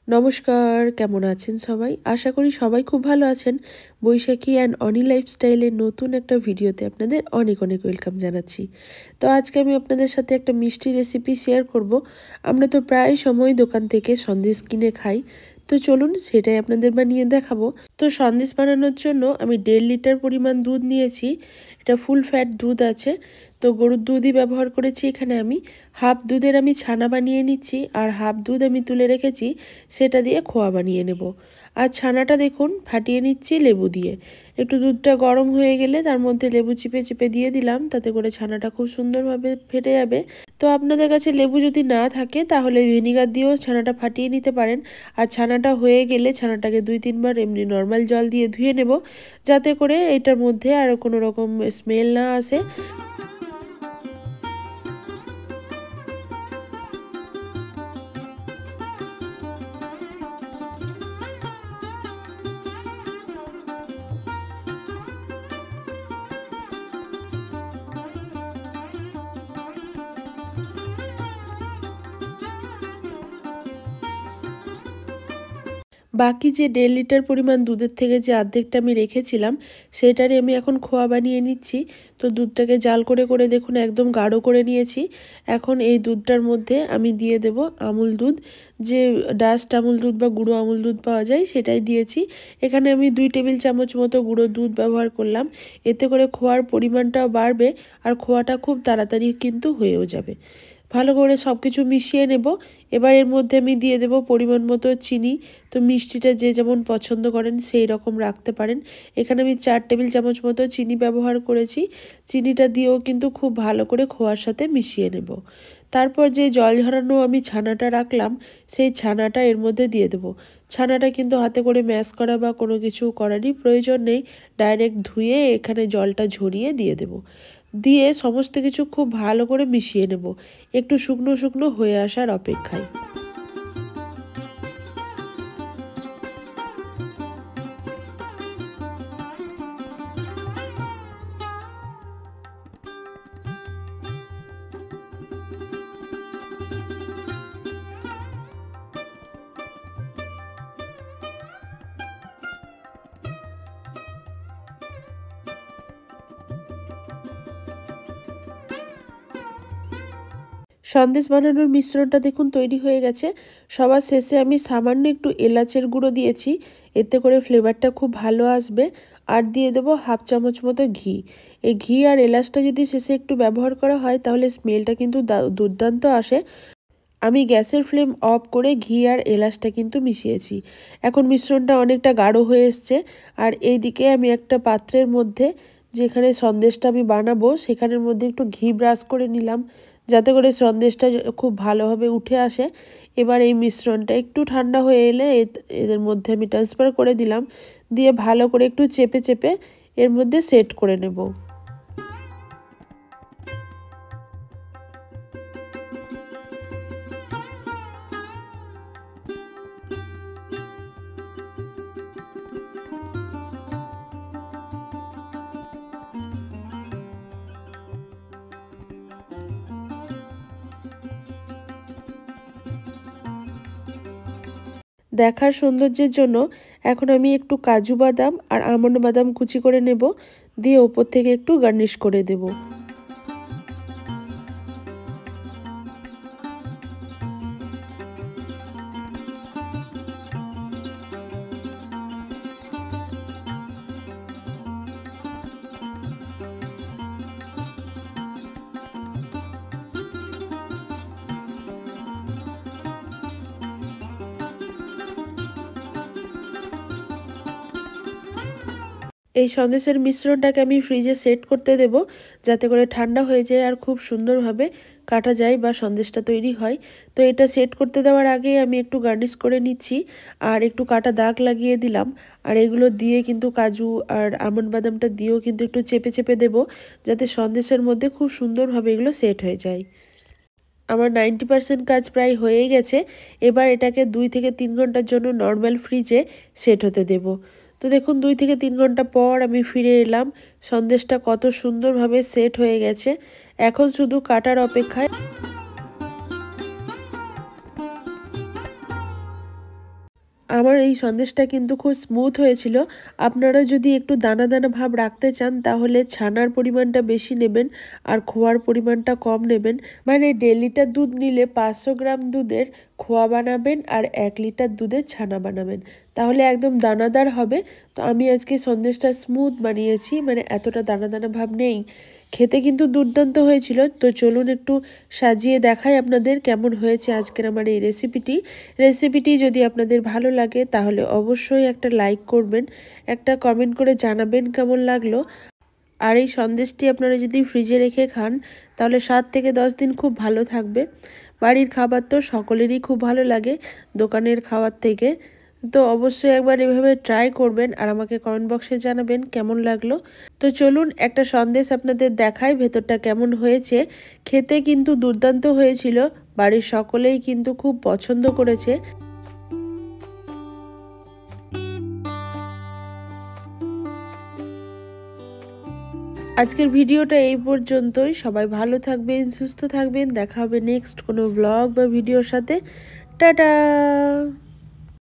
নমস্কার, কেমন আছেন সবাই? আশা করি সবাই খুব ভালো আছেন। বৈশাখী অ্যান্ড অনি লাইফস্টাইলের নতুন একটা ভিডিওতে আপনাদের অনেক অনেক ওয়েলকাম জানাচ্ছি। তো আজকে আমি আপনাদের সাথে একটা মিষ্টি রেসিপি শেয়ার করব। আমরা তো প্রায় সময় দোকান থেকে সন্দেশ কিনে খাই। তো চলুন সেটাই আপনাদের বানিয়ে দেখাবো। তো সন্দেশ বানানোর জন্য আমি 1.5 লিটার পরিমাণ দুধ নিয়েছি। এটা ফুল ফ্যাট দুধ আছে। তো গরুর দুধই ব্যবহার করেছি এখানে আমি। হাফ দুধের আমি ছানা বানিয়ে নিচ্ছি আর হাফ দুধ আমি তুলে রেখেছি, সেটা দিয়ে খোয়া বানিয়ে নেব। আর ছানাটা দেখুন ফাটিয়ে নিচ্ছি লেবু দিয়ে। একটু দুধটা গরম হয়ে গেলে তার মধ্যে লেবু চিপে চিপে দিয়ে দিলাম, তাতে করে ছানাটা খুব সুন্দরভাবে ফেটে যাবে। তো আপনাদের কাছে লেবু যদি না থাকে তাহলে ভিনিগার দিয়েও ছানাটা ফাটিয়ে নিতে পারেন। আর ছানাটা হয়ে গেলে ছানাটাকে 2-3 বার এমনি নর্মাল জল দিয়ে ধুয়ে নেব, যাতে করে এটার মধ্যে আর কোনো রকম স্মেল না আসে। বাকি যে 1.5 লিটার পরিমাণ দুধের থেকে যে অর্ধেকটা আমি রেখেছিলাম, সেটারই আমি এখন খোয়া বানিয়ে নিচ্ছি। তো দুধটাকে জাল করে করে দেখুন একদম গাঢ় করে নিয়েছি। এখন এই দুধটার মধ্যে আমি দিয়ে দেব আমুল দুধ। যে ডাস্ট আমুল দুধ বা গুঁড়ো আমুল দুধ পাওয়া যায় সেটাই দিয়েছি। এখানে আমি 2 টেবিল চামচ মতো গুঁড়ো দুধ ব্যবহার করলাম। এতে করে খোয়ার পরিমাণটাও বাড়বে আর খোয়াটা খুব তাড়াতাড়ি কিন্তু হয়েও যাবে। ভালো করে সব কিছু মিশিয়ে নেব। এবার এর মধ্যে আমি দিয়ে দেব পরিমাণ মতো চিনি। তো মিষ্টিটা যে যেমন পছন্দ করেন সেই রকম রাখতে পারেন। এখানে আমি 4 টেবিল চামচ মতো চিনি ব্যবহার করেছি। চিনিটা দিয়েও কিন্তু খুব ভালো করে খোয়ার সাথে মিশিয়ে নেব। তারপর যে জল ঝরানো আমি ছানাটা রাখলাম, সেই ছানাটা এর মধ্যে দিয়ে দেব। ছানাটা কিন্তু হাতে করে ম্যাশ করা বা কোনো কিছু করারই প্রয়োজন নেই। ডাইরেক্ট ধুয়ে এখানে জলটা ঝরিয়ে দিয়ে দেব। দিয়ে সমস্ত কিছু খুব ভালো করে মিশিয়ে নেব, একটু শুকনো শুকনো হয়ে আসার অপেক্ষায়। সন্দেশ বানানোর মিশ্রণটা দেখুন তৈরি হয়ে গেছে। সবার শেষে আমি সামান্য একটু এলাচের গুঁড়ো দিয়েছি, এতে করে ফ্লেভারটা খুব ভালো আসবে। আর দিয়ে দেবো হাফ চামচ মতো ঘি। এই ঘি আর এলাচটা যদি শেষে একটু ব্যবহার করা হয় তাহলে স্মেলটা কিন্তু দুর্দান্ত আসে। আমি গ্যাসের ফ্লেম অফ করে ঘি আর এলাচটা কিন্তু মিশিয়েছি। এখন মিশ্রণটা অনেকটা গাঢ় হয়ে এসছে। আর এই দিকে আমি একটা পাত্রের মধ্যে, যেখানে সন্দেশটা আমি বানাবো সেখানের মধ্যে একটু ঘি ব্রাশ করে নিলাম, যাতে করে সন্দেশটা খুব ভালোভাবে উঠে আসে। এবার এই মিশ্রণটা একটু ঠান্ডা হয়ে এলে এদের মধ্যে আমি ট্রান্সফার করে দিলাম, দিয়ে ভালো করে একটু চেপে চেপে এর মধ্যে সেট করে নেব। দেখার সৌন্দর্যের জন্য এখন আমি একটু কাজু বাদাম আর আমন্ড বাদাম কুচি করে নেব, দিয়ে ওপর থেকে একটু গার্নিশ করে দেব। এই সন্দেশের মিশ্রণটাকে আমি ফ্রিজে সেট করতে দেব, যাতে করে ঠান্ডা হয়ে যায় আর খুব সুন্দরভাবে কাটা যায় বা সন্দেশটা তৈরি হয়। তো এটা সেট করতে দেওয়ার আগে আমি একটু গার্নিশ করে নিচ্ছি আর একটু কাটা দাগ লাগিয়ে দিলাম। আর এগুলো দিয়ে কিন্তু কাজু আর আমন্ড বাদামটা দিয়েও কিন্তু একটু চেপে চেপে দেবো, যাতে সন্দেশের মধ্যে খুব সুন্দরভাবে এগুলো সেট হয়ে যায়। আমার 90% কাজ প্রায় হয়েই গেছে। এবার এটাকে 2 থেকে 3 ঘন্টার জন্য নর্মাল ফ্রিজে সেট হতে দেব। তো দেখুন 2 থেকে 3 ঘন্টা পর আমি ফিরে এলাম। সন্দেশটা কত সুন্দরভাবে সেট হয়ে গেছে। এখন শুধু কাটার অপেক্ষায়। আমার এই সন্দেশটা কিন্তু খুব স্মুথ হয়েছিল। আপনারা যদি একটু দানা দানা ভাব রাখতে চান তাহলে ছানার পরিমাণটা বেশি নেবেন আর খোয়ার পরিমাণটা কম নেবেন। মানে 1.5 লিটার দুধ নিলে 500 গ্রাম দুধের খোয়া বানাবেন আর 1 লিটার দুধের ছানা বানাবেন, তাহলে একদম দানাদার হবে। তো আমি আজকে সন্দেশটা স্মুথ বানিয়েছি, মানে এতটা দানা দানা ভাব নেই। খেতে কিন্তু দুর্দান্ত হয়েছিল। তো চলুন একটু সাজিয়ে দেখাই আপনাদের কেমন হয়েছে আজকের আমার এই রেসিপিটি যদি আপনাদের ভালো লাগে তাহলে অবশ্যই একটা লাইক করবেন, একটা কমেন্ট করে জানাবেন কেমন লাগলো। আর এই সন্দেশটি আপনারা যদি ফ্রিজে রেখে খান তাহলে 7 থেকে 10 দিন খুব ভালো থাকবে। বাড়ির খাবার তো সকলেরই খুব ভালো লাগে দোকানের খাবার থেকে। তো অবশ্যই একবার এভাবে ট্রাই করবেন আর আমাকে কমেন্ট বক্সে জানাবেন কেমন লাগলো। তো চলুন একটা সন্দেশ আপনাদের দেখাই ভেতরটা কেমন হয়েছে। খেতে কিন্তু দুর্দান্ত হয়েছিল, বাড়ির সকলেই কিন্তু খুব পছন্দ করেছে। আজকের ভিডিওটা এই পর্যন্তই। সবাই ভালো থাকবেন, সুস্থ থাকবেন। দেখা হবে নেক্সট কোনো ব্লগ বা ভিডিওর সাথে। টাটা।